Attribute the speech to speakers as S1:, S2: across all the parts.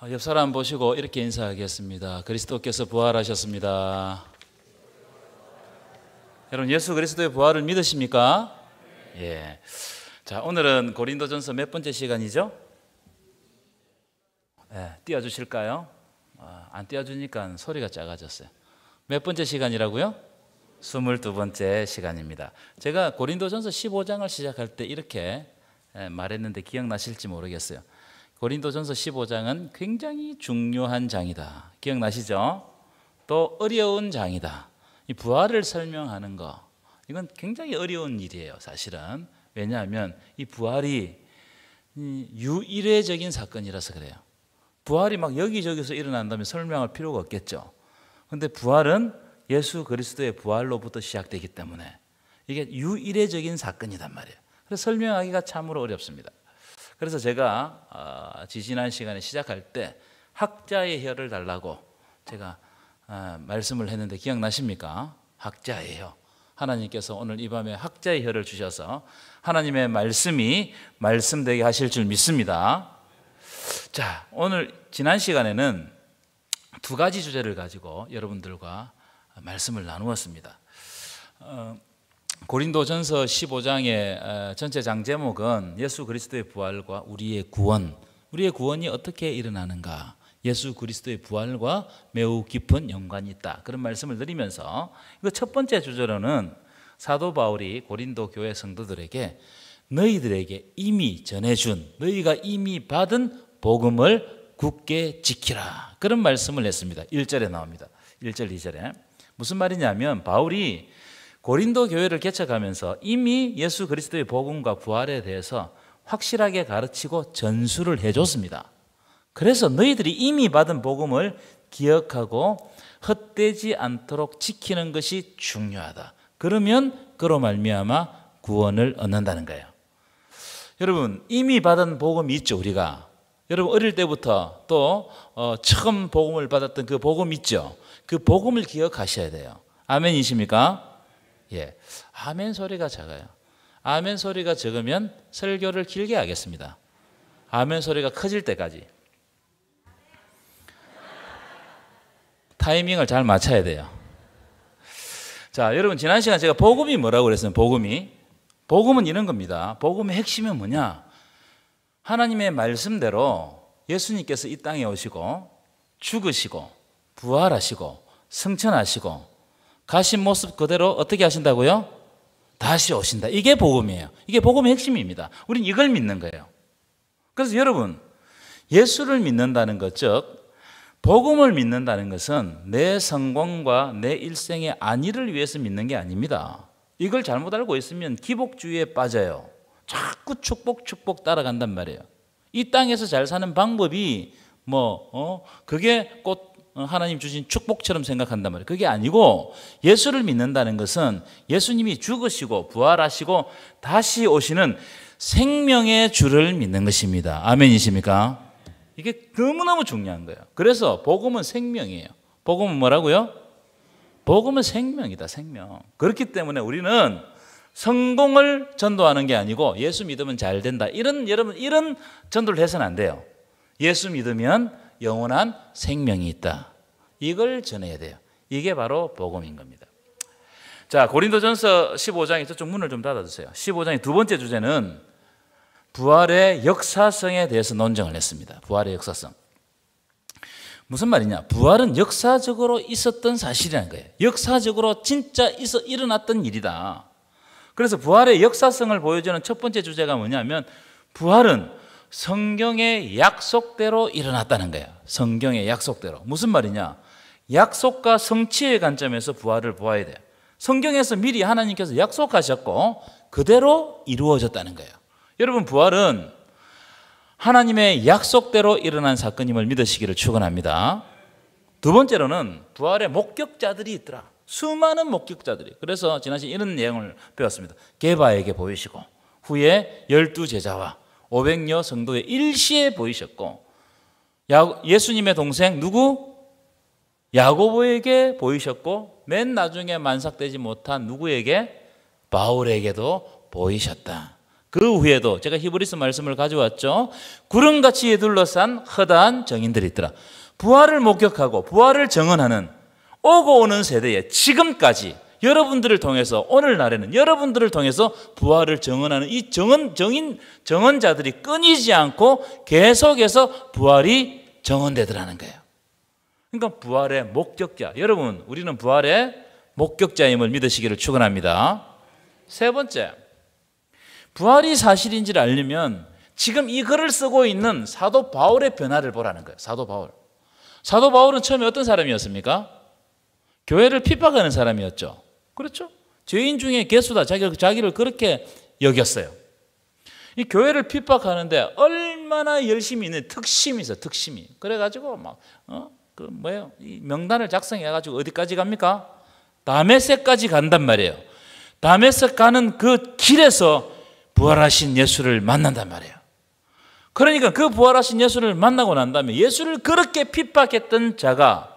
S1: 옆 사람 보시고 이렇게 인사하겠습니다. 그리스도께서 부활하셨습니다. 여러분, 예수 그리스도의 부활을 믿으십니까? 예. 자, 오늘은 고린도전서 몇 번째 시간이죠? 예, 띄워주실까요? 안 띄워주니까 소리가 작아졌어요. 몇 번째 시간이라고요? 22번째 시간입니다. 제가 고린도전서 15장을 시작할 때 이렇게 말했는데 기억나실지 모르겠어요. 고린도전서 15장은 굉장히 중요한 장이다. 기억나시죠? 또 어려운 장이다. 이 부활을 설명하는 거, 이건 굉장히 어려운 일이에요, 사실은. 왜냐하면 이 부활이 유일회적인 사건이라서 그래요. 부활이 막 여기저기서 일어난다면 설명할 필요가 없겠죠. 그런데 부활은 예수 그리스도의 부활로부터 시작되기 때문에 이게 유일회적인 사건이란 말이에요. 그래서 설명하기가 참으로 어렵습니다. 그래서 제가 지지난 시간에 시작할 때 학자의 혀를 달라고 제가 말씀을 했는데 기억나십니까? 학자의 혀. 하나님께서 오늘 이 밤에 학자의 혀를 주셔서 하나님의 말씀이 말씀되게 하실 줄 믿습니다. 자, 오늘 지난 시간에는 두 가지 주제를 가지고 여러분들과 말씀을 나누었습니다. 고린도전서 15장의 전체 장 제목은 예수 그리스도의 부활과 우리의 구원, 우리의 구원이 어떻게 일어나는가, 예수 그리스도의 부활과 매우 깊은 연관이 있다, 그런 말씀을 드리면서 이거 첫 번째 주제로는 사도 바울이 고린도 교회 성도들에게 너희들에게 이미 전해준, 너희가 이미 받은 복음을 굳게 지키라, 그런 말씀을 했습니다. 1절에 나옵니다. 1절 2절에 무슨 말이냐면 바울이 고린도 교회를 개척하면서 이미 예수 그리스도의 복음과 부활에 대해서 확실하게 가르치고 전수를 해줬습니다. 그래서 너희들이 이미 받은 복음을 기억하고 헛되지 않도록 지키는 것이 중요하다. 그러면 그로 말미암아 구원을 얻는다는 거예요. 여러분, 이미 받은 복음이 있죠, 우리가. 여러분, 어릴 때부터 또 처음 복음을 받았던 그 복음 있죠. 그 복음을 기억하셔야 돼요. 아멘이십니까? 예, 아멘 소리가 작아요. 아멘 소리가 적으면 설교를 길게 하겠습니다. 아멘 소리가 커질 때까지 타이밍을 잘 맞춰야 돼요. 자, 여러분, 지난 시간 제가 복음이 뭐라고 그랬어요? 복음은 이런 겁니다. 복음의 핵심은 뭐냐? 하나님의 말씀대로 예수님께서 이 땅에 오시고 죽으시고 부활하시고 승천하시고 가신 모습 그대로 어떻게 하신다고요? 다시 오신다. 이게 복음이에요. 이게 복음의 핵심입니다. 우린 이걸 믿는 거예요. 그래서 여러분, 예수를 믿는다는 것, 즉 복음을 믿는다는 것은 내 성공과 내 일생의 안위를 위해서 믿는 게 아닙니다. 이걸 잘못 알고 있으면 기복주의에 빠져요. 자꾸 축복 따라간단 말이에요. 이 땅에서 잘 사는 방법이 그게 곧 하나님 주신 축복처럼 생각한단 말이에요. 그게 아니고 예수를 믿는다는 것은 예수님이 죽으시고 부활하시고 다시 오시는 생명의 주를 믿는 것입니다. 아멘이십니까? 이게 너무너무 중요한 거예요. 그래서 복음은 생명이에요. 복음은 뭐라고요? 복음은 생명이다, 생명. 그렇기 때문에 우리는 성공을 전도하는 게 아니고 예수 믿으면 잘 된다, 여러분 이런 전도를 해서는 안 돼요. 예수 믿으면 영원한 생명이 있다, 이걸 전해야 돼요. 이게 바로 복음인 겁니다. 자, 고린도전서 15장에 저쪽 문을 좀 닫아주세요. 15장의 두 번째 주제는 부활의 역사성에 대해서 논쟁을 했습니다. 부활의 역사성. 무슨 말이냐? 부활은 역사적으로 있었던 사실이라는 거예요. 역사적으로 진짜 일어났던 일이다. 그래서 부활의 역사성을 보여주는 첫 번째 주제가 뭐냐면 부활은 성경의 약속대로 일어났다는 거예요. 성경의 약속대로. 무슨 말이냐? 약속과 성취의 관점에서 부활을 보아야 돼요. 성경에서 미리 하나님께서 약속하셨고 그대로 이루어졌다는 거예요. 여러분, 부활은 하나님의 약속대로 일어난 사건임을 믿으시기를 축원합니다. 두 번째로는 부활의 목격자들이 있더라. 수많은 목격자들이. 그래서 지난 시간에 이런 내용을 배웠습니다. 게바에게 보이시고 후에 12제자와 500여 성도의 일시에 보이셨고 예수님의 동생 누구? 야고보에게 보이셨고 맨 나중에 만삭되지 못한 누구에게? 바울에게도 보이셨다. 그 후에도 제가 히브리서 말씀을 가져왔죠. 구름같이 둘러싼 허다한 정인들이 있더라. 부활을 목격하고 부활을 증언하는 오고 오는 세대에 지금까지 여러분들을 통해서 오늘날에는 여러분들을 통해서 부활을 증언하는 이 증언자들이 끊이지 않고 계속해서 부활이 증언되더라는 거예요. 그러니까 부활의 목격자, 여러분 우리는 부활의 목격자임을 믿으시기를 축원합니다. 세 번째, 부활이 사실인지를 알려면 지금 이 글을 쓰고 있는 사도 바울의 변화를 보라는 거예요. 사도 바울. 사도 바울은 처음에 어떤 사람이었습니까? 교회를 핍박하는 사람이었죠. 그렇죠? 죄인 중에 개수다. 자기를 그렇게 여겼어요. 이 교회를 핍박하는데 얼마나 열심히 있는 특심이 있어요. 특심이. 그래가지고 이 명단을 작성해가지고 어디까지 갑니까? 다메섹까지 간단 말이에요. 다메섹 가는 그 길에서 부활하신 예수를 만난단 말이에요. 그러니까 그 부활하신 예수를 만나고 난 다음에 예수를 그렇게 핍박했던 자가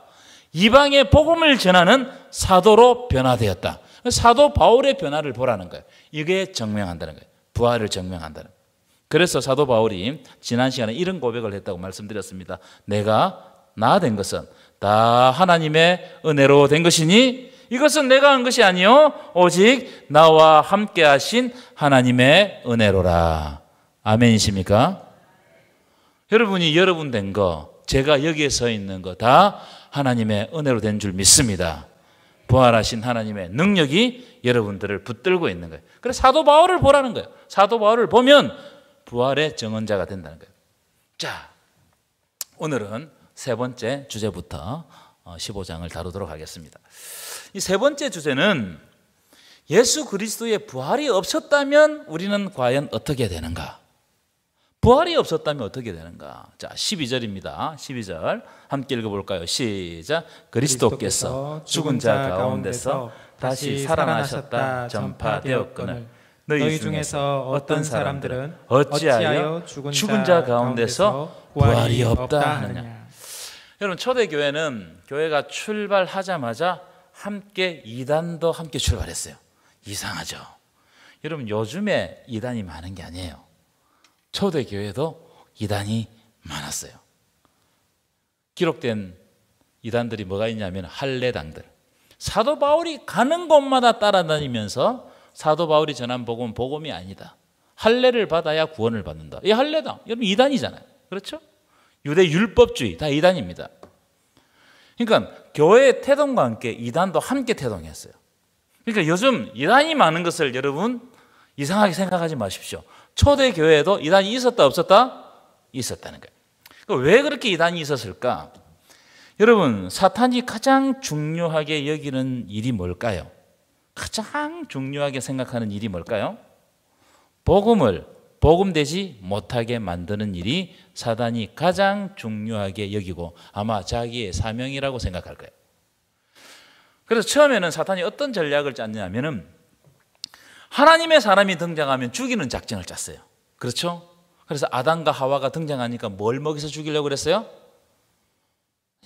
S1: 이방의 복음을 전하는 사도로 변화되었다. 사도 바울의 변화를 보라는 거예요. 이게 증명한다는 거예요. 부활을 증명한다는 거예요. 그래서 사도 바울이 지난 시간에 이런 고백을 했다고 말씀드렸습니다. 내가 나 된 것은 다 하나님의 은혜로 된 것이니 이것은 내가 한 것이 아니요 오직 나와 함께 하신 하나님의 은혜로라. 아멘이십니까? 여러분이 여러분 된 거, 제가 여기에 서 있는 거 다 하나님의 은혜로 된 줄 믿습니다. 부활하신 하나님의 능력이 여러분들을 붙들고 있는 거예요. 그래서 사도 바울을 보라는 거예요. 사도 바울을 보면 부활의 증언자가 된다는 거예요. 자, 오늘은 세 번째 주제부터 15장을 다루도록 하겠습니다. 이 세 번째 주제는 예수 그리스도의 부활이 없었다면 우리는 과연 어떻게 되는가? 부활이 없었다면 어떻게 되는가? 자, 12절입니다. 12절 함께 읽어볼까요? 시작. 그리스도께서 죽은 자 가운데서 다시 살아나셨다 전파되었거늘 너희 중에서 어떤 사람들은 어찌하여 죽은 자 가운데서 부활이 없다 하느냐. 여러분, 초대교회는 교회가 출발하자마자 함께 이단도 함께 출발했어요. 이상하죠? 여러분, 요즘에 이단이 많은 게 아니에요. 초대교회도 이단이 많았어요. 기록된 이단들이 뭐가 있냐면 할례당들. 사도 바울이 가는 곳마다 따라다니면서 사도 바울이 전한 복음은 복음이 아니다. 할례를 받아야 구원을 받는다. 이 할례당, 여러분 이단이잖아요. 그렇죠? 유대 율법주의 다 이단입니다. 그러니까 교회의 태동과 함께 이단도 함께 태동했어요. 그러니까 요즘 이단이 많은 것을 여러분 이상하게 생각하지 마십시오. 초대교회에도 이단이 있었다 없었다? 있었다는 거예요. 그러니까 왜 그렇게 이단이 있었을까? 여러분, 사탄이 가장 중요하게 여기는 일이 뭘까요? 가장 중요하게 생각하는 일이 뭘까요? 복음을 복음되지 못하게 만드는 일이 사단이 가장 중요하게 여기고 아마 자기의 사명이라고 생각할 거예요. 그래서 처음에는 사탄이 어떤 전략을 짰냐면은 하나님의 사람이 등장하면 죽이는 작전을 짰어요. 그렇죠? 그래서 아담과 하와가 등장하니까 뭘 먹여서 죽이려고 그랬어요?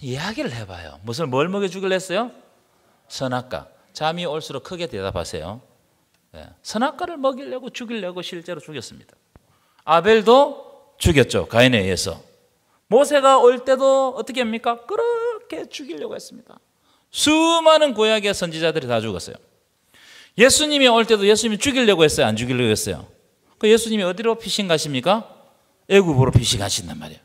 S1: 이야기를 해봐요. 뭘 먹여 죽이려고 했어요? 선악과. 잠이 올수록 크게 대답하세요. 네. 선악과를 먹이려고 죽이려고 실제로 죽였습니다. 아벨도 죽였죠. 가인에 의해서. 모세가 올 때도 어떻게 합니까? 그렇게 죽이려고 했습니다. 수많은 구약의 선지자들이 다 죽었어요. 예수님이 올 때도 예수님이 죽이려고 했어요? 안 죽이려고 했어요? 그 예수님이 어디로 피신 가십니까? 애굽으로 피신 가신단 말이에요.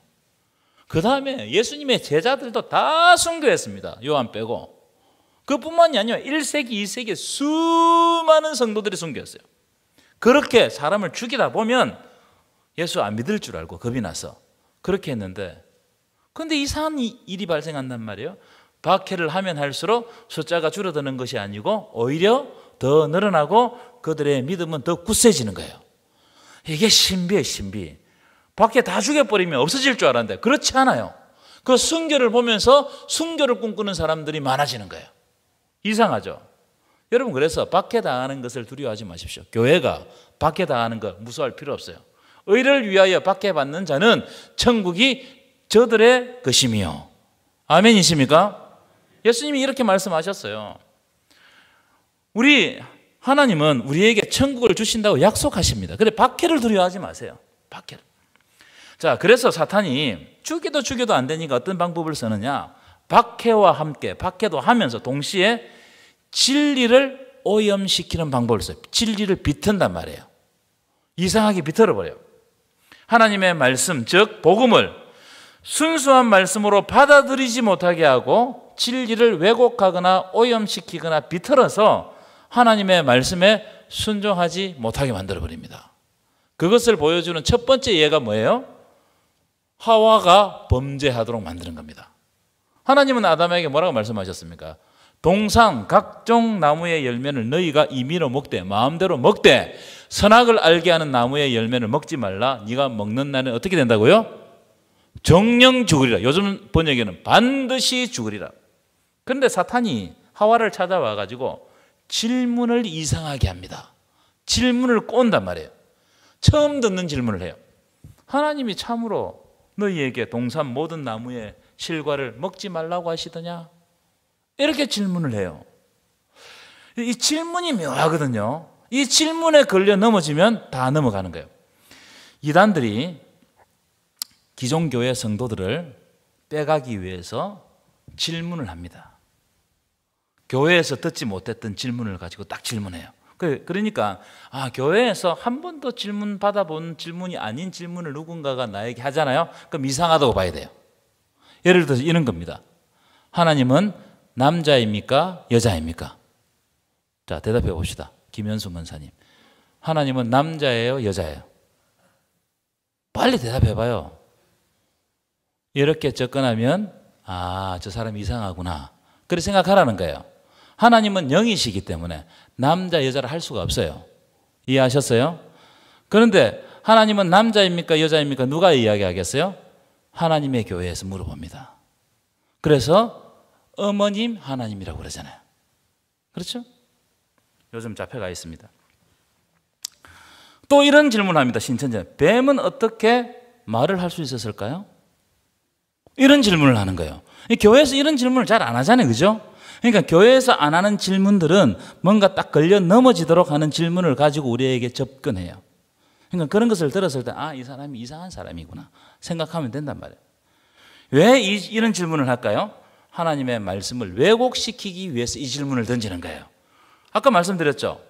S1: 그 다음에 예수님의 제자들도 다 순교했습니다. 요한 빼고. 그뿐만이 아니라 1세기, 2세기 수많은 성도들이 순교했어요. 그렇게 사람을 죽이다 보면 예수 안 믿을 줄 알고 겁이 나서 그렇게 했는데, 그런데 이상한 일이 발생한단 말이에요. 박해를 하면 할수록 숫자가 줄어드는 것이 아니고 오히려 더 늘어나고 그들의 믿음은 더 굳세지는 거예요. 이게 신비예요, 신비. 박해 다 죽여버리면 없어질 줄 알았는데 그렇지 않아요. 그 순교를 보면서 순교를 꿈꾸는 사람들이 많아지는 거예요. 이상하죠? 여러분, 그래서 박해당하는 것을 두려워하지 마십시오. 교회가 박해당하는 것 무서워할 필요 없어요. 의를 위하여 박해받는 자는 천국이 저들의 것임이요. 아멘이십니까? 예수님이 이렇게 말씀하셨어요. 우리 하나님은 우리에게 천국을 주신다고 약속하십니다. 그래 박해를 두려워하지 마세요. 박해를. 자, 그래서 사탄이 죽여도 안 되니까 어떤 방법을 쓰느냐? 박해와 함께, 박해도 하면서 동시에 진리를 오염시키는 방법을 써요. 진리를 비튼단 말이에요. 이상하게 비틀어버려요. 하나님의 말씀, 즉 복음을 순수한 말씀으로 받아들이지 못하게 하고 진리를 왜곡하거나 오염시키거나 비틀어서 하나님의 말씀에 순종하지 못하게 만들어버립니다. 그것을 보여주는 첫 번째 예가 뭐예요? 하와가 범죄하도록 만드는 겁니다. 하나님은 아담에게 뭐라고 말씀하셨습니까? 동산 각종 나무의 열매를 너희가 임의로 먹되 마음대로 먹되 선악을 알게 하는 나무의 열매를 먹지 말라. 네가 먹는 날은 어떻게 된다고요? 정령 죽으리라. 요즘 번역에는 반드시 죽으리라. 그런데 사탄이 하와를 찾아와 가지고 질문을 이상하게 합니다. 질문을 꼰단 말이에요. 처음 듣는 질문을 해요. 하나님이 참으로 너희에게 동산 모든 나무의 실과를 먹지 말라고 하시더냐? 이렇게 질문을 해요. 이 질문이 묘하거든요. 이 질문에 걸려 넘어지면 다 넘어가는 거예요. 이단들이 기존 교회 성도들을 빼가기 위해서 질문을 합니다. 교회에서 듣지 못했던 질문을 가지고 딱 질문해요. 그러니까 교회에서 한 번도 질문 받아본 질문이 아닌 질문을 누군가가 나에게 하잖아요. 그럼 이상하다고 봐야 돼요. 예를 들어서 이런 겁니다. 하나님은 남자입니까? 여자입니까? 자, 대답해 봅시다. 김현수 권사님. 하나님은 남자예요? 여자예요? 빨리 대답해 봐요. 이렇게 접근하면 저 사람 이상하구나. 그렇게 생각하라는 거예요. 하나님은 영이시기 때문에 남자, 여자를 할 수가 없어요. 이해하셨어요? 그런데 하나님은 남자입니까? 여자입니까? 누가 이야기하겠어요? 하나님의 교회에서 물어봅니다. 그래서 어머님 하나님이라고 그러잖아요. 그렇죠? 요즘 잡혀가 있습니다. 또 이런 질문을 합니다. 신천지. 뱀은 어떻게 말을 할 수 있었을까요? 이런 질문을 하는 거예요. 교회에서 이런 질문을 잘 안 하잖아요. 그죠? 그러니까 교회에서 안 하는 질문들은 뭔가 딱 걸려 넘어지도록 하는 질문을 가지고 우리에게 접근해요. 그러니까 그런 것을 들었을 때 이 사람이 이상한 사람이구나 생각하면 된단 말이에요. 왜 이런 질문을 할까요? 하나님의 말씀을 왜곡시키기 위해서 이 질문을 던지는 거예요. 아까 말씀드렸죠.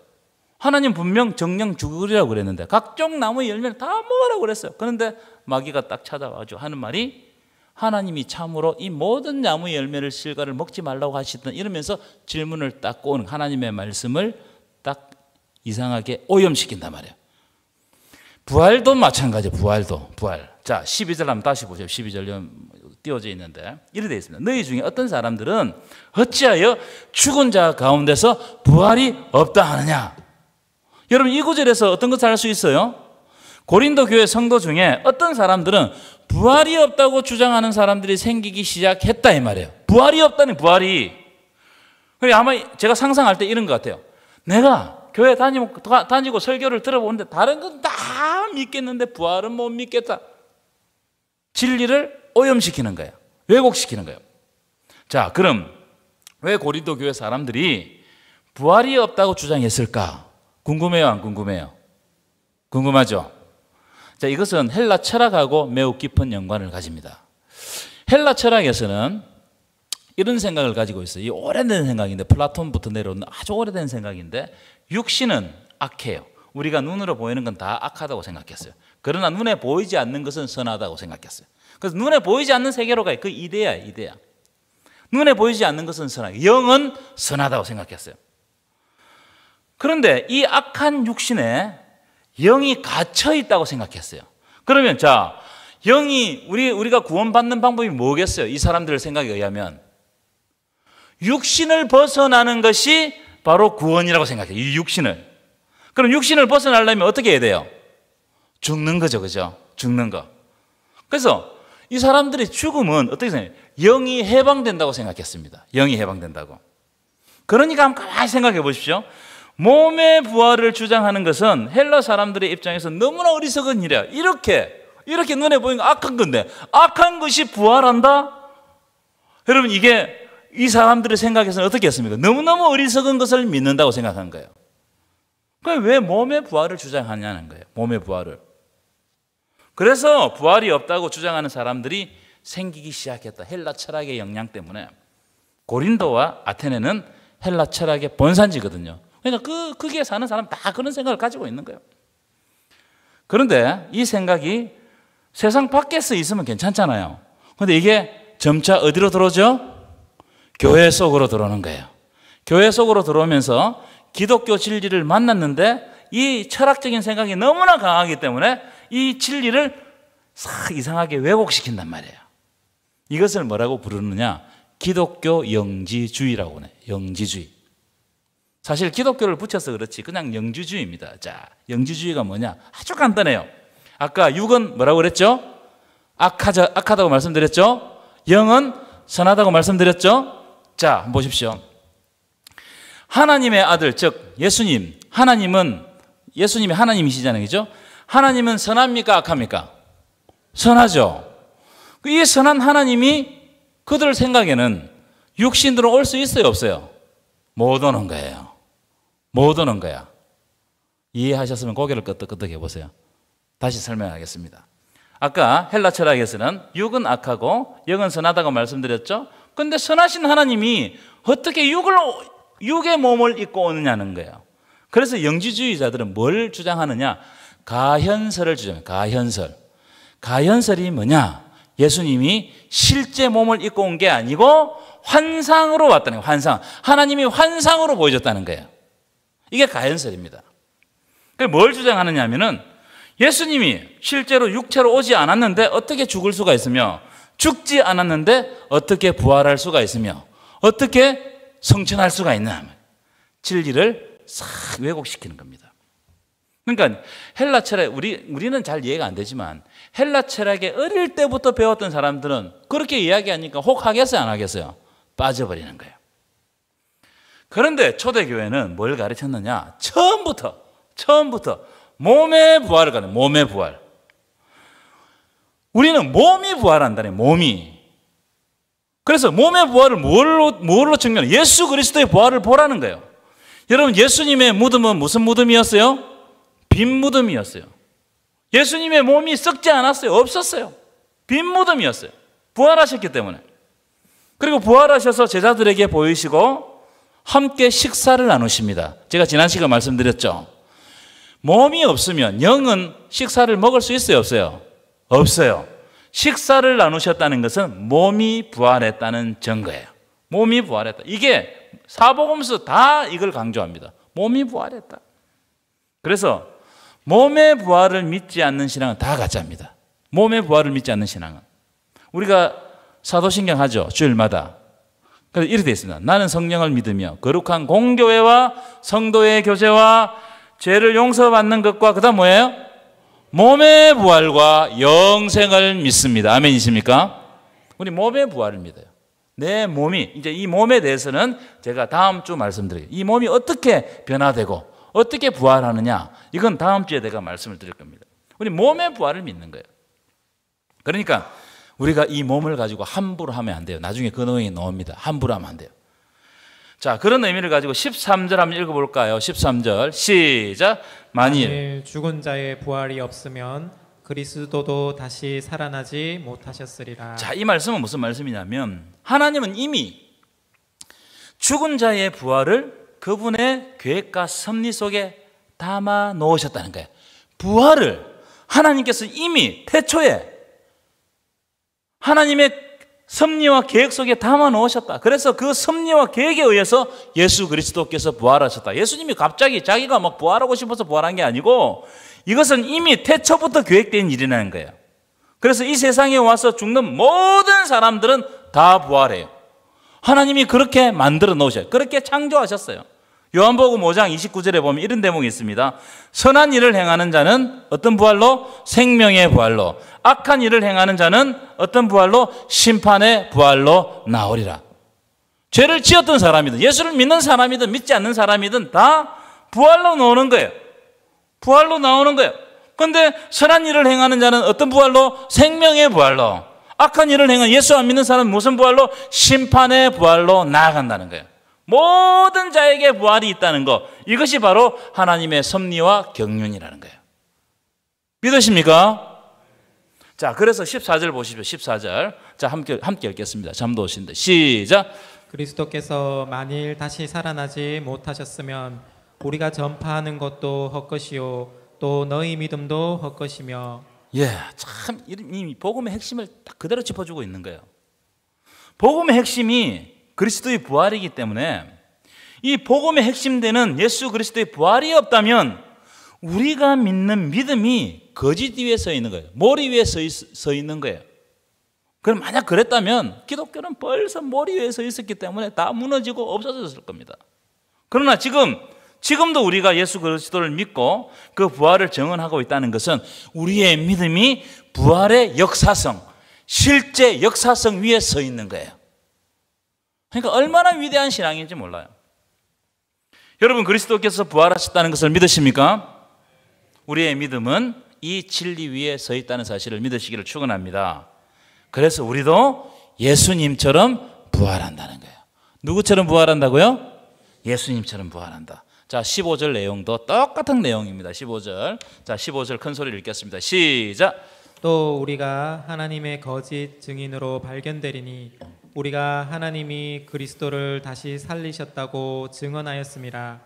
S1: 하나님 분명 정령 죽으리라고 그랬는데 각종 나무의 열매를 다 먹으라고 그랬어요. 그런데 마귀가 딱 찾아와가지고 하는 말이 하나님이 참으로 이 모든 나무의 열매를 실과를 먹지 말라고 하시던 이러면서 질문을 딱 꼬는 하나님의 말씀을 딱 이상하게 오염시킨단 말이에요. 부활도 마찬가지예요. 부활. 자, 12절 한번 다시 보세요. 12절 띄워져 있는데 이렇게 되어 있습니다. 너희 중에 어떤 사람들은 어찌하여 죽은 자 가운데서 부활이 없다 하느냐? 여러분 이 구절에서 어떤 것을 알 수 있어요? 고린도 교회 성도 중에 어떤 사람들은 부활이 없다고 주장하는 사람들이 생기기 시작했다 이 말이에요. 부활이 없다니 부활이. 그래 아마 제가 상상할 때 이런 것 같아요. 내가 교회 다니고 설교를 들어보는데 다른 건 다 믿겠는데 부활은 못 믿겠다. 진리를 오염시키는 거예요. 왜곡시키는 거예요. 자, 그럼 왜 고린도 교회 사람들이 부활이 없다고 주장했을까? 궁금해요, 안 궁금해요? 궁금하죠? 자, 이것은 헬라 철학하고 매우 깊은 연관을 가집니다. 헬라 철학에서는 이런 생각을 가지고 있어요. 이 오래된 생각인데 플라톤부터 내려오는 아주 오래된 생각인데 육신은 악해요. 우리가 눈으로 보이는 건 다 악하다고 생각했어요. 그러나 눈에 보이지 않는 것은 선하다고 생각했어요. 그래서 눈에 보이지 않는 세계로 가요. 그 이데야. 눈에 보이지 않는 것은 선하고 영은 선하다고 생각했어요. 그런데 이 악한 육신에 영이 갇혀 있다고 생각했어요. 그러면 자, 영이 우리가 구원받는 방법이 뭐겠어요? 이 사람들 생각에 의하면 육신을 벗어나는 것이 바로 구원이라고 생각해요. 이 육신을. 그럼 육신을 벗어나려면 어떻게 해야 돼요? 죽는 거죠. 그죠? 죽는 거. 그래서 이 사람들의 죽음은 어떻게 생각해요? 영이 해방된다고 생각했습니다. 영이 해방된다고. 그러니까 한번 가만히 생각해 보십시오. 몸의 부활을 주장하는 것은 헬라 사람들의 입장에서 너무나 어리석은 일이야. 이렇게 눈에 보이는 거 악한 건데 악한 것이 부활한다? 여러분 이게 이 사람들의 생각에서는 어떻게 했습니까? 너무너무 어리석은 것을 믿는다고 생각한 거예요. 그럼 왜 몸의 부활을 주장하냐는 거예요. 몸의 부활을. 그래서 부활이 없다고 주장하는 사람들이 생기기 시작했다. 헬라 철학의 영향 때문에. 고린도와 아테네는 헬라 철학의 본산지거든요. 그러니까 거기에 사는 사람 다 그런 생각을 가지고 있는 거예요. 그런데 이 생각이 세상 밖에서 있으면 괜찮잖아요. 그런데 이게 점차 어디로 들어오죠? 교회 속으로 들어오는 거예요. 교회 속으로 들어오면서 기독교 진리를 만났는데 이 철학적인 생각이 너무나 강하기 때문에 이 진리를 싹 이상하게 왜곡시킨단 말이에요. 이것을 뭐라고 부르느냐? 기독교 영지주의라고 하네. 영지주의. 사실 기독교를 붙여서 그렇지 그냥 영지주의입니다. 자, 영지주의가 뭐냐? 아주 간단해요. 아까 육은 뭐라고 그랬죠? 악하다고 말씀드렸죠? 영은 선하다고 말씀드렸죠? 자, 한번 보십시오. 하나님의 아들, 즉 예수님, 예수님이 하나님이시잖아요. 그죠? 하나님은 선합니까? 악합니까? 선하죠. 이 선한 하나님이 그들 생각에는 육신으로 올 수 있어요? 없어요? 못 오는 거예요. 못 오는 거야. 이해하셨으면 고개를 끄덕끄덕 해보세요. 다시 설명하겠습니다. 아까 헬라 철학에서는 육은 악하고 영은 선하다고 말씀드렸죠? 근데 선하신 하나님이 어떻게 육의 몸을 입고 오느냐는 거예요. 그래서 영지주의자들은 뭘 주장하느냐? 가현설을 주장해요. 가현설이 뭐냐? 예수님이 실제 몸을 입고 온 게 아니고 환상으로 왔다는 거예요. 환상. 하나님이 환상으로 보여줬다는 거예요. 이게 가현설입니다. 뭘 주장하느냐 하면은 예수님이 실제로 육체로 오지 않았는데 어떻게 죽을 수가 있으며 죽지 않았는데 어떻게 부활할 수가 있으며 어떻게 성천할 수가 있나? 진리를 싹 왜곡시키는 겁니다. 그러니까 헬라 철학, 우리는 잘 이해가 안 되지만 헬라 철학에 어릴 때부터 배웠던 사람들은 그렇게 이야기하니까 혹 하겠어요? 안 하겠어요? 빠져버리는 거예요. 그런데 초대교회는 뭘 가르쳤느냐? 처음부터 몸의 부활을 가르쳐요. 몸의 부활. 우리는 몸이 부활한다네. 몸이. 그래서 몸의 부활을 뭘로 증명해요? 예수 그리스도의 부활을 보라는 거예요. 여러분, 예수님의 무덤은 무슨 무덤이었어요? 빈 무덤이었어요. 예수님의 몸이 썩지 않았어요. 없었어요. 빈 무덤이었어요. 부활하셨기 때문에. 그리고 부활하셔서 제자들에게 보이시고 함께 식사를 나누십니다. 제가 지난 시간에 말씀드렸죠. 몸이 없으면 영은 식사를 먹을 수 있어요? 없어요? 없어요. 식사를 나누셨다는 것은 몸이 부활했다는 증거예요. 몸이 부활했다. 이게 사복음서 다 이걸 강조합니다. 몸이 부활했다. 그래서 몸의 부활을 믿지 않는 신앙은 다 가짜입니다. 몸의 부활을 믿지 않는 신앙은. 우리가 사도신경 하죠. 주일마다. 그래서 이렇게 되어 있습니다. 나는 성령을 믿으며 거룩한 공교회와 성도의 교제와 죄를 용서받는 것과 그 다음 뭐예요? 몸의 부활과 영생을 믿습니다. 아멘이십니까? 우리 몸의 부활을 믿어요. 내 몸이, 이제 이 몸에 대해서는 제가 다음 주 말씀드려요. 이 몸이 어떻게 변화되고 어떻게 부활하느냐, 이건 다음 주에 내가 말씀을 드릴 겁니다. 우리 몸의 부활을 믿는 거예요. 그러니까 우리가 이 몸을 가지고 함부로 하면 안 돼요. 나중에 그 내용이 나옵니다. 함부로 하면 안 돼요. 자, 그런 의미를 가지고 13절 한번 읽어볼까요? 13절 시작. 만일
S2: 죽은 자의 부활이 없으면 그리스도도 다시 살아나지 못하셨으리라.
S1: 자, 이 말씀은 무슨 말씀이냐면 하나님은 이미 죽은 자의 부활을 그분의 계획과 섭리 속에 담아 놓으셨다는 거예요. 부활을 하나님께서 이미 태초에 하나님의 섭리와 계획 속에 담아 놓으셨다. 그래서 그 섭리와 계획에 의해서 예수 그리스도께서 부활하셨다. 예수님이 갑자기 자기가 막 부활하고 싶어서 부활한 게 아니고 이것은 이미 태초부터 계획된 일이라는 거예요. 그래서 이 세상에 와서 죽는 모든 사람들은 다 부활해요. 하나님이 그렇게 만들어 놓으셔요. 그렇게 창조하셨어요. 요한복음 5장 29절에 보면 이런 대목이 있습니다. 선한 일을 행하는 자는 어떤 부활로? 생명의 부활로. 악한 일을 행하는 자는 어떤 부활로? 심판의 부활로 나오리라. 죄를 지었던 사람이든 예수를 믿는 사람이든 믿지 않는 사람이든 다 부활로 나오는 거예요. 부활로 나오는 거예요. 그런데 선한 일을 행하는 자는 어떤 부활로? 생명의 부활로. 악한 일을 행하는 예수 안 믿는 사람은 무슨 부활로? 심판의 부활로 나아간다는 거예요. 모든 자에게 부활이 있다는 것, 이것이 바로 하나님의 섭리와 경륜이라는 거예요. 믿으십니까? 자, 그래서 14절 보십시오. 14절. 자, 함께 읽겠습니다. 잠도 오신데. 시작.
S2: 그리스도께서 만일 다시 살아나지 못하셨으면 우리가 전파하는 것도 헛것이요 또 너희 믿음도 헛것이며.
S1: 예, 참 이 복음의 핵심을 딱 그대로 짚어주고 있는 거예요. 복음의 핵심이 그리스도의 부활이기 때문에 이 복음의 핵심되는 예수 그리스도의 부활이 없다면 우리가 믿는 믿음이 거짓 위에 서 있는 거예요. 모리 위에 서 있는 거예요. 그럼 만약 그랬다면 기독교는 벌써 모리 위에 서 있었기 때문에 다 무너지고 없어졌을 겁니다. 그러나 지금도 우리가 예수 그리스도를 믿고 그 부활을 증언하고 있다는 것은 우리의 믿음이 부활의 역사성, 실제 역사성 위에 서 있는 거예요. 그러니까 얼마나 위대한 신앙인지 몰라요. 여러분, 그리스도께서 부활하셨다는 것을 믿으십니까? 우리의 믿음은 이 진리 위에 서 있다는 사실을 믿으시기를 축원합니다. 그래서 우리도 예수님처럼 부활한다는 거예요. 누구처럼 부활한다고요? 예수님처럼 부활한다. 자, 15절 내용도 똑같은 내용입니다. 15절. 자, 15절 큰 소리를 읽겠습니다. 시작.
S2: 또 우리가 하나님의 거짓 증인으로 발견되리니 우리가 하나님이 그리스도를 다시 살리셨다고 증언하였음이라.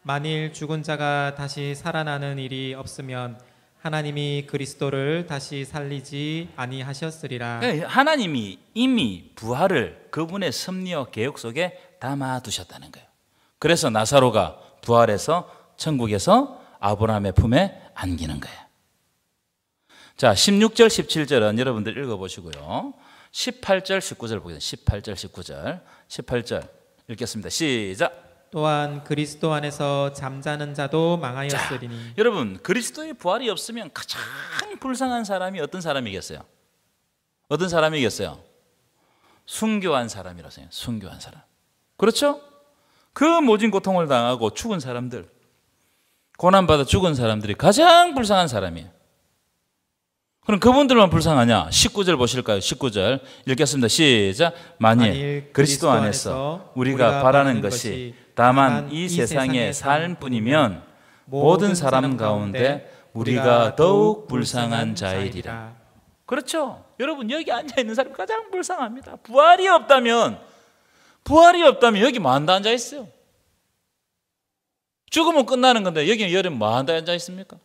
S2: 만일 죽은 자가 다시 살아나는 일이 없으면 하나님이 그리스도를 다시 살리지 아니하셨으리라.
S1: 하나님이 이미 부활을 그분의 섭리와 계획 속에 담아두셨다는 거예요. 그래서 나사로가 부활해서 천국에서 아브라함의 품에 안기는 거예요. 자, 16절, 17절은 여러분들 읽어보시고요. 18절, 19절 보겠습니다. 18절, 19절. 18절 읽겠습니다. 시작.
S2: 또한 그리스도 안에서 잠자는 자도 망하였으리니.
S1: 자, 여러분, 그리스도의 부활이 없으면 가장 불쌍한 사람이 어떤 사람이겠어요? 어떤 사람이겠어요? 순교한 사람이라서요. 순교한 사람. 그렇죠? 그 모진 고통을 당하고 죽은 사람들, 고난받아 죽은 사람들이 가장 불쌍한 사람이에요. 그럼 그분들만 불쌍하냐? 19절 보실까요? 19절 읽겠습니다. 시작. 만일 그리스도 안에서 우리가 바라는 것이 다만 이 세상의 삶뿐이면 모든 사람 가운데 우리가 더욱 불쌍한 자이리라. 그렇죠? 여러분, 여기 앉아있는 사람이 가장 불쌍합니다. 부활이 없다면 여기 뭐 한다 앉아 있어요? 죽으면 끝나는 건데 여기 여름 뭐 한다 앉아 있습니까?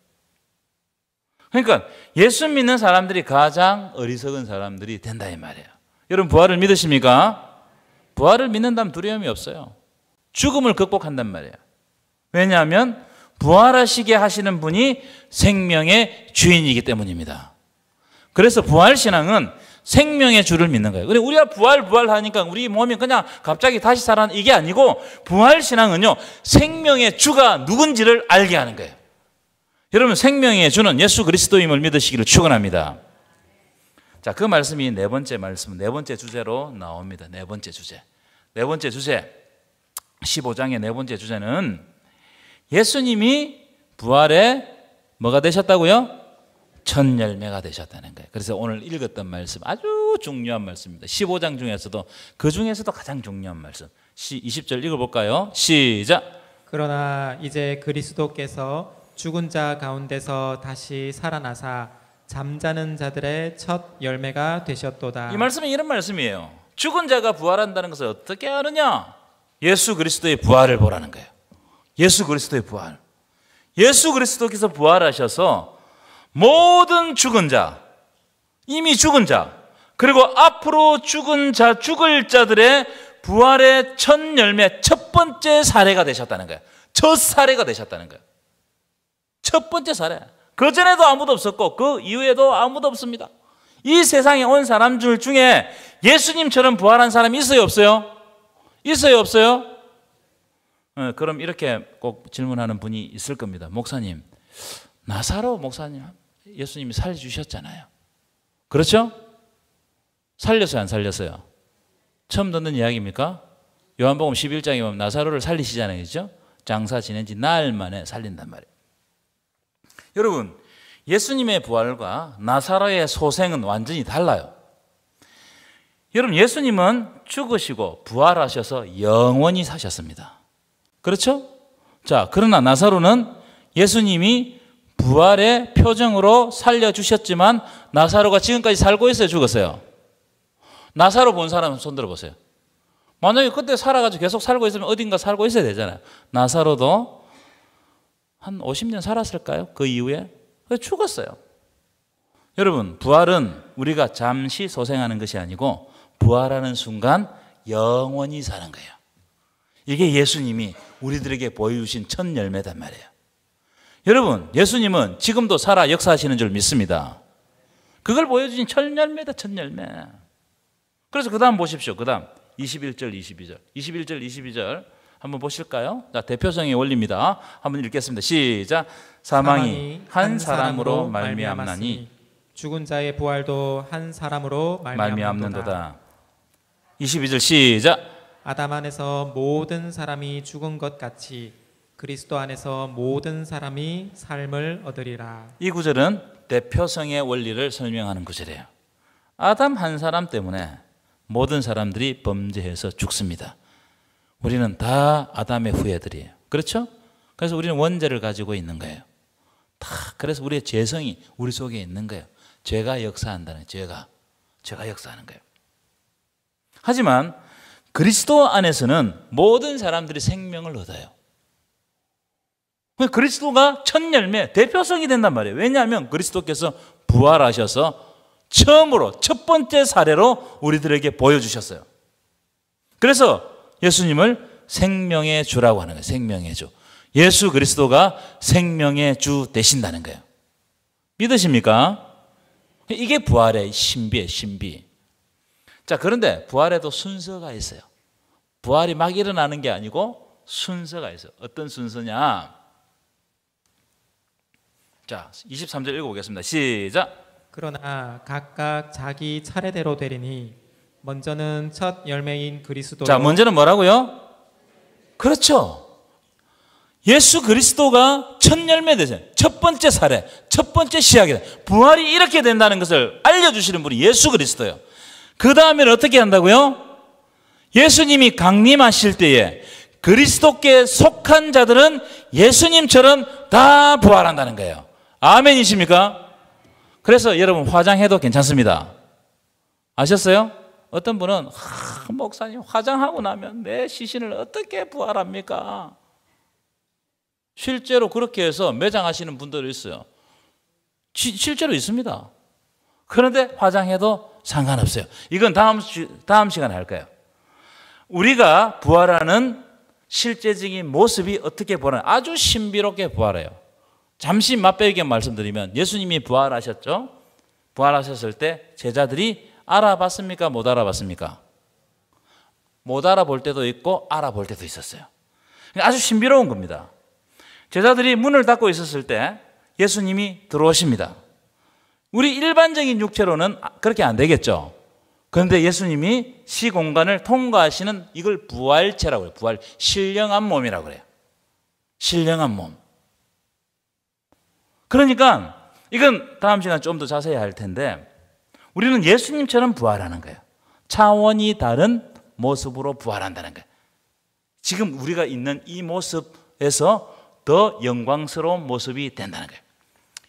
S1: 그러니까 예수 믿는 사람들이 가장 어리석은 사람들이 된다 이 말이에요. 여러분, 부활을 믿으십니까? 부활을 믿는다면 두려움이 없어요. 죽음을 극복한단 말이에요. 왜냐하면 부활하시게 하시는 분이 생명의 주인이기 때문입니다. 그래서 부활신앙은 생명의 주를 믿는 거예요. 그런데 우리가 부활하니까 우리 몸이 그냥 갑자기 다시 살아나는 이게 아니고, 부활신앙은요, 생명의 주가 누군지를 알게 하는 거예요. 여러분, 생명의 주는 예수 그리스도임을 믿으시기를 축원합니다. 자, 그 말씀이 네 번째 말씀, 네 번째 주제로 나옵니다. 네 번째 주제. 15장의 네 번째 주제는 예수님이 부활에 뭐가 되셨다고요? 첫 열매가 되셨다는 거예요. 그래서 오늘 읽었던 말씀 아주 중요한 말씀입니다. 15장 중에서도 그 중에서도 가장 중요한 말씀. 20절 읽어볼까요? 시작.
S2: 그러나 이제 그리스도께서 죽은 자 가운데서 다시 살아나사 잠자는 자들의 첫 열매가 되셨도다.
S1: 이 말씀은 이런 말씀이에요. 죽은 자가 부활한다는 것을 어떻게 아느냐? 예수 그리스도의 부활을 보라는 거예요. 예수 그리스도의 부활. 예수 그리스도께서 부활하셔서 모든 죽은 자, 이미 죽은 자, 그리고 앞으로 죽을 자들의 부활의 첫 열매, 첫 번째 사례가 되셨다는 거예요. 첫 사례가 되셨다는 거예요. 첫 번째 사례. 그 전에도 아무도 없었고 그 이후에도 아무도 없습니다. 이 세상에 온 사람들 중에 예수님처럼 부활한 사람이 있어요, 없어요? 있어요, 없어요? 그럼 이렇게 꼭 질문하는 분이 있을 겁니다. 목사님, 나사로 목사님 예수님이 살려주셨잖아요. 그렇죠? 살렸어요, 안 살렸어요? 처음 듣는 이야기입니까? 요한복음 11장에 보면 나사로를 살리시잖아요, 그렇죠? 장사 지낸 지 나흘 만에 살린단 말이에요. 여러분, 예수님의 부활과 나사로의 소생은 완전히 달라요. 여러분, 예수님은 죽으시고 부활하셔서 영원히 사셨습니다. 그렇죠? 자, 그러나 나사로는 예수님이 부활의 표정으로 살려주셨지만 나사로가 지금까지 살고 있어요, 죽었어요? 나사로 본 사람 손 들어보세요. 만약에 그때 살아가지고 계속 살고 있으면 어딘가 살고 있어야 되잖아요. 나사로도 한 50년 살았을까요? 그 이후에? 죽었어요. 여러분, 부활은 우리가 잠시 소생하는 것이 아니고 부활하는 순간 영원히 사는 거예요. 이게 예수님이 우리들에게 보여주신 첫 열매단 말이에요. 여러분, 예수님은 지금도 살아 역사하시는 줄 믿습니다. 그걸 보여주신 첫 열매다, 첫 열매. 그래서 그 다음 보십시오. 그 다음 21절, 22절. 21절, 22절 한번 보실까요? 자, 대표성의 원리입니다. 한번 읽겠습니다. 시작. 사망이 한 사람으로 말미암나니
S2: 죽은 자의 부활도 한 사람으로
S1: 말미암는도다. 22절 시작.
S2: 아담 안에서 모든 사람이 죽은 것 같이 그리스도 안에서 모든 사람이 삶을 얻으리라.
S1: 이 구절은 대표성의 원리를 설명하는 구절이에요. 아담 한 사람 때문에 모든 사람들이 범죄해서 죽습니다. 우리는 다 아담의 후예들이에요. 그렇죠? 그래서 우리는 원죄를 가지고 있는 거예요. 다 그래서 우리의 죄성이 우리 속에 있는 거예요. 죄가 역사한다는 거예요. 죄가 역사하는 거예요. 하지만 그리스도 안에서는 모든 사람들이 생명을 얻어요. 그리스도가 첫 열매, 대표성이 된단 말이에요. 왜냐하면 그리스도께서 부활하셔서 처음으로 첫 번째 사례로 우리들에게 보여주셨어요. 그래서 예수님을 생명의 주라고 하는 거예요. 생명의 주. 예수 그리스도가 생명의 주 되신다는 거예요. 믿으십니까? 이게 부활의 신비예요. 신비. 자, 그런데 부활에도 순서가 있어요. 부활이 막 일어나는 게 아니고 순서가 있어요. 어떤 순서냐? 자, 23절 읽어보겠습니다. 시작.
S2: 그러나 각각 자기 차례대로 되리니 먼저는 첫 열매인 그리스도.
S1: 자, 먼저는 뭐라고요? 그렇죠. 예수 그리스도가 첫 열매 되세요. 첫 번째 사례, 첫 번째 시작이다. 부활이 이렇게 된다는 것을 알려주시는 분이 예수 그리스도예요. 그 다음에는 어떻게 한다고요? 예수님이 강림하실 때에 그리스도께 속한 자들은 예수님처럼 다 부활한다는 거예요. 아멘이십니까? 그래서 여러분 화장해도 괜찮습니다. 아셨어요? 어떤 분은 목사님 화장하고 나면 내 시신을 어떻게 부활합니까? 실제로 그렇게 해서 매장하시는 분들이 있어요. 실제로 있습니다. 그런데 화장해도 상관없어요. 이건 다음 시간에 할 거예요. 우리가 부활하는 실제적인 모습이 어떻게 부활하냐? 아주 신비롭게 부활해요. 잠시 맛배기게 말씀드리면 예수님이 부활하셨죠? 부활하셨을 때 제자들이 알아봤습니까? 못 알아봤습니까? 못 알아볼 때도 있고 알아볼 때도 있었어요. 아주 신비로운 겁니다. 제자들이 문을 닫고 있었을 때 예수님이 들어오십니다. 우리 일반적인 육체로는 그렇게 안 되겠죠. 그런데 예수님이 시공간을 통과하시는 이걸 부활체라고 해요. 부활, 신령한 몸이라고 그래요. 신령한 몸. 그러니까 이건 다음 시간에 좀 더 자세히 할 텐데 우리는 예수님처럼 부활하는 거예요. 차원이 다른 모습으로 부활한다는 거예요. 지금 우리가 있는 이 모습에서 더 영광스러운 모습이 된다는 거예요.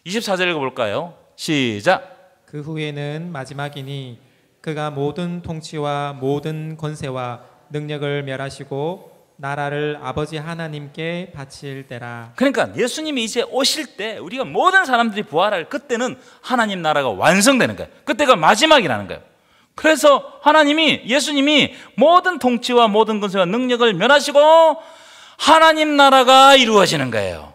S1: 24절 읽어볼까요? 시작.
S2: 그 후에는 마지막이니 그가 모든 통치와 모든 권세와 능력을 멸하시고 나라를 아버지 하나님께 바칠 때라.
S1: 그러니까 예수님이 이제 오실 때 우리가 모든 사람들이 부활할 그때는 하나님 나라가 완성되는 거예요. 그때가 마지막이라는 거예요. 그래서 예수님이 모든 통치와 모든 권세와 능력을 멸하시고 하나님 나라가 이루어지는 거예요.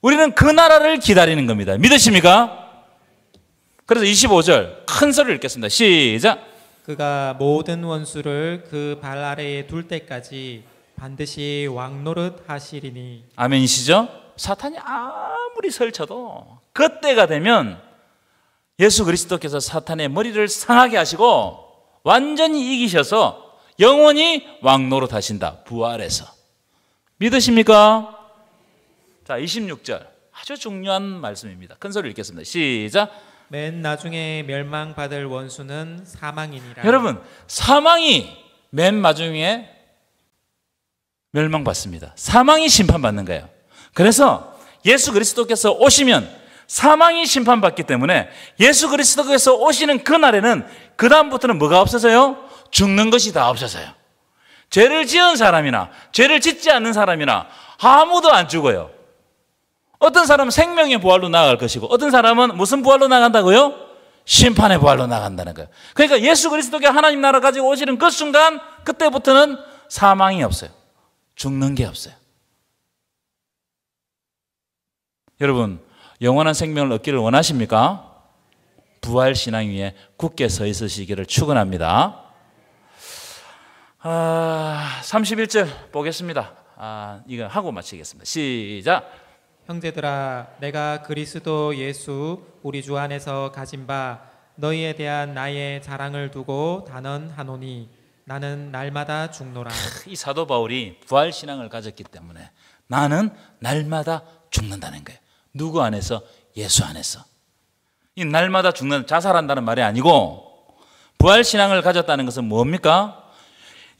S1: 우리는 그 나라를 기다리는 겁니다. 믿으십니까? 그래서 25절 큰 소리를 읽겠습니다. 시작.
S2: 그가 모든 원수를 그 발 아래에 둘 때까지 반드시 왕노릇 하시리니.
S1: 아멘이시죠? 사탄이 아무리 설쳐도 그때가 되면 예수 그리스도께서 사탄의 머리를 상하게 하시고 완전히 이기셔서 영원히 왕노릇 하신다. 부활해서. 믿으십니까? 자, 26절 아주 중요한 말씀입니다. 큰 소리 읽겠습니다. 시작.
S2: 맨 나중에 멸망받을 원수는 사망이니라.
S1: 여러분, 사망이 맨 마지막에 멸망받습니다. 사망이 심판받는 거예요. 그래서 예수 그리스도께서 오시면 사망이 심판받기 때문에 예수 그리스도께서 오시는 그날에는 그 다음부터는 뭐가 없어져요? 죽는 것이 다 없어져요. 죄를 지은 사람이나 죄를 짓지 않는 사람이나 아무도 안 죽어요. 어떤 사람은 생명의 부활로 나아갈 것이고 어떤 사람은 무슨 부활로 나간다고요? 심판의 부활로 나간다는 거예요. 그러니까 예수 그리스도가 하나님 나라 가지고 오시는 그 순간 그때부터는 사망이 없어요. 죽는 게 없어요. 여러분, 영원한 생명을 얻기를 원하십니까? 부활 신앙 위에 굳게 서 있으시기를 축원합니다. 31절 보겠습니다. 이거 하고 마치겠습니다. 시작.
S2: 형제들아, 내가 그리스도 예수 우리 주 안에서 가진 바 너희에 대한 나의 자랑을 두고 단언하노니 나는 날마다 죽노라.
S1: 이 사도 바울이 부활 신앙을 가졌기 때문에 나는 날마다 죽는다는 거예요. 누구 안에서? 예수 안에서. 이 날마다 죽는, 자살한다는 말이 아니고 부활 신앙을 가졌다는 것은 뭡니까?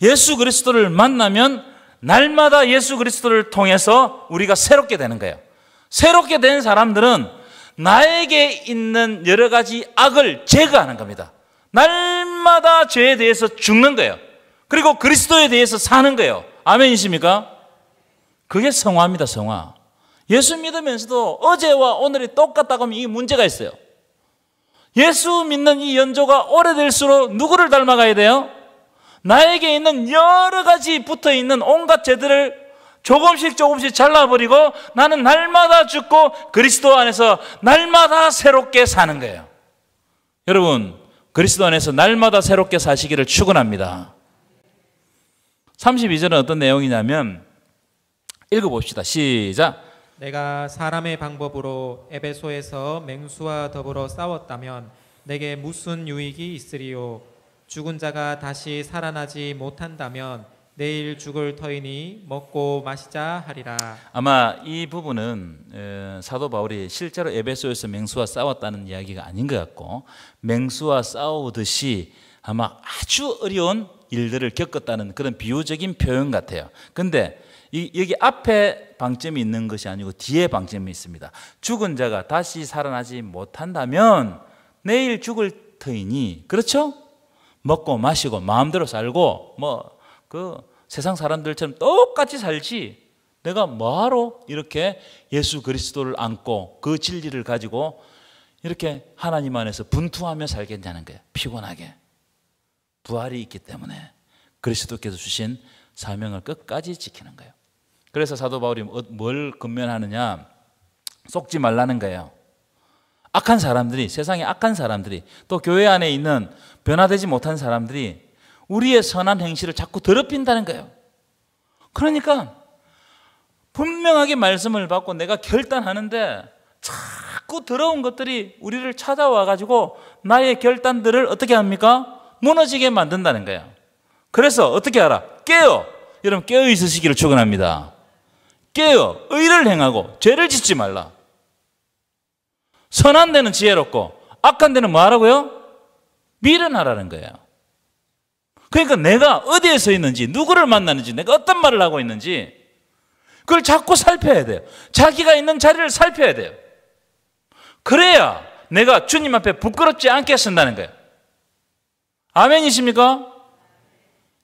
S1: 예수 그리스도를 만나면 날마다 예수 그리스도를 통해서 우리가 새롭게 되는 거예요. 새롭게 된 사람들은 나에게 있는 여러 가지 악을 제거하는 겁니다. 날마다 죄에 대해서 죽는 거예요. 그리고 그리스도에 대해서 사는 거예요. 아멘이십니까? 그게 성화입니다. 성화. 예수 믿으면서도 어제와 오늘이 똑같다고 하면 이 문제가 있어요. 예수 믿는 이 연조가 오래될수록 누구를 닮아가야 돼요? 나에게 있는 여러 가지 붙어있는 온갖 죄들을 조금씩 잘라버리고 나는 날마다 죽고 그리스도 안에서 날마다 새롭게 사는 거예요. 여러분, 그리스도 안에서 날마다 새롭게 사시기를 축원합니다. 32절은 어떤 내용이냐면 읽어봅시다. 시작.
S2: 내가 사람의 방법으로 에베소에서 맹수와 더불어 싸웠다면 내게 무슨 유익이 있으리요? 죽은 자가 다시 살아나지 못한다면 내일 죽을 터이니 먹고 마시자 하리라. 아마
S1: 이 부분은 사도 바울이 실제로 에베소에서 맹수와 싸웠다는 이야기가 아닌 것 같고 맹수와 싸우듯이 아마 아주 어려운 일들을 겪었다는 그런 비유적인 표현 같아요. 근데 여기 앞에 방점이 있는 것이 아니고 뒤에 방점이 있습니다. 죽은 자가 다시 살아나지 못한다면 내일 죽을 터이니, 그렇죠? 먹고 마시고 마음대로 살고 세상 사람들처럼 똑같이 살지 내가 뭐하러 이렇게 예수 그리스도를 안고 그 진리를 가지고 이렇게 하나님 안에서 분투하며 살겠냐는 거예요. 피곤하게. 부활이 있기 때문에 그리스도께서 주신 사명을 끝까지 지키는 거예요. 그래서 사도 바울이 뭘 권면하느냐, 속지 말라는 거예요. 악한 사람들이, 세상에 악한 사람들이, 또 교회 안에 있는 변화되지 못한 사람들이 우리의 선한 행실을 자꾸 더럽힌다는 거예요. 그러니까 분명하게 말씀을 받고 내가 결단하는데 자꾸 더러운 것들이 우리를 찾아와 가지고 나의 결단들을 어떻게 합니까? 무너지게 만든다는 거예요. 그래서 어떻게 하라? 깨어. 여러분, 깨어 있으시기를 축원합니다. 깨어 의를 행하고 죄를 짓지 말라. 선한 데는 지혜롭고 악한 데는 뭐 하라고요? 미련하라는 거예요. 그러니까 내가 어디에 서 있는지, 누구를 만나는지, 내가 어떤 말을 하고 있는지 그걸 자꾸 살펴야 돼요. 자기가 있는 자리를 살펴야 돼요. 그래야 내가 주님 앞에 부끄럽지 않게 쓴다는 거예요. 아멘이십니까?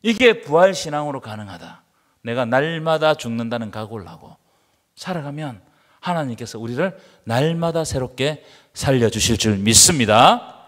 S1: 이게 부활신앙으로 가능하다. 내가 날마다 죽는다는 각오를 하고 살아가면 하나님께서 우리를 날마다 새롭게 살려주실 줄 믿습니다.